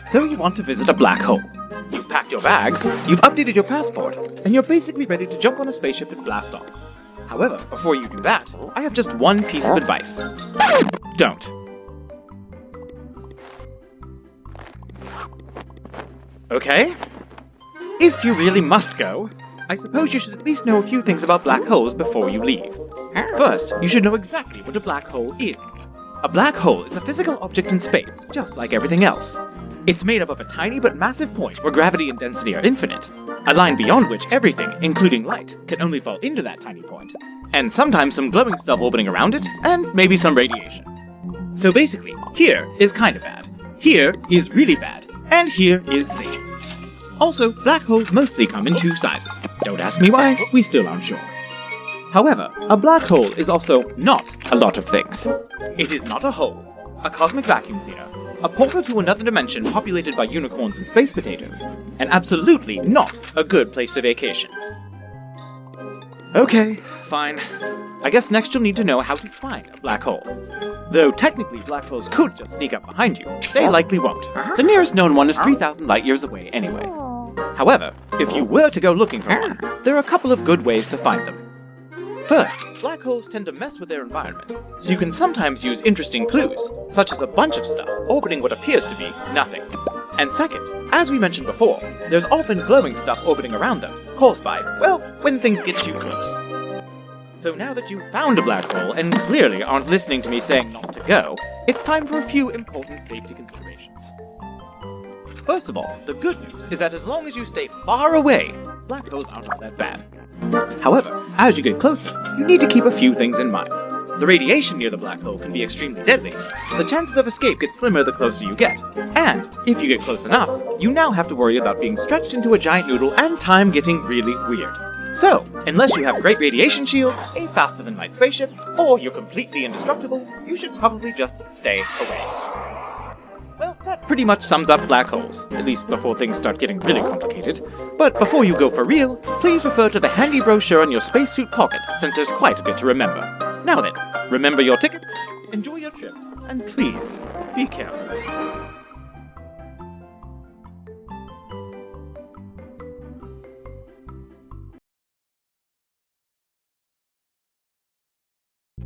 So you want to visit a black hole. You've packed your bags, you've updated your passport, and you're basically ready to jump on a spaceship and blast off. However, before you do that, I have just one piece of advice. Don't. Okay? If you really must go, I suppose you should at least know a few things about black holes before you leave. First, you should know exactly what a black hole is. A black hole is a physical object in space, just like everything else. It's made up of a tiny but massive point where gravity and density are infinite, a line beyond which everything, including light, can only fall into that tiny point, and sometimes some glowing stuff orbiting around it, and maybe some radiation. So basically, here is kinda bad, here is really bad, and here is safe. Also, black holes mostly come in two sizes. Don't ask me why, we still aren't sure. However, a black hole is also not a lot of things. It is not a hole, a cosmic vacuum cleaner, a portal to another dimension populated by unicorns and space potatoes, and absolutely not a good place to vacation. Okay, fine. I guess next you'll need to know how to find a black hole. Though technically black holes could just sneak up behind you, they likely won't. The nearest known one is 3,000 light years away anyway. However, if you were to go looking for one, there are a couple of good ways to find them. First, black holes tend to mess with their environment, so you can sometimes use interesting clues, such as a bunch of stuff orbiting what appears to be nothing. And second, as we mentioned before, there's often glowing stuff orbiting around them, caused by, well, when things get too close. So now that you've found a black hole and clearly aren't listening to me saying not to go, it's time for a few important safety considerations. First of all, the good news is that as long as you stay far away, black holes aren't all that bad. However, as you get closer, you need to keep a few things in mind. The radiation near the black hole can be extremely deadly, so the chances of escape get slimmer the closer you get. And, if you get close enough, you now have to worry about being stretched into a giant noodle and time getting really weird. So, unless you have great radiation shields, a faster-than-light spaceship, or you're completely indestructible, you should probably just stay away. Well, that pretty much sums up black holes, at least before things start getting really complicated. But before you go for real, please refer to the handy brochure in your spacesuit pocket, since there's quite a bit to remember. Now then, remember your tickets, enjoy your trip, and please, be careful.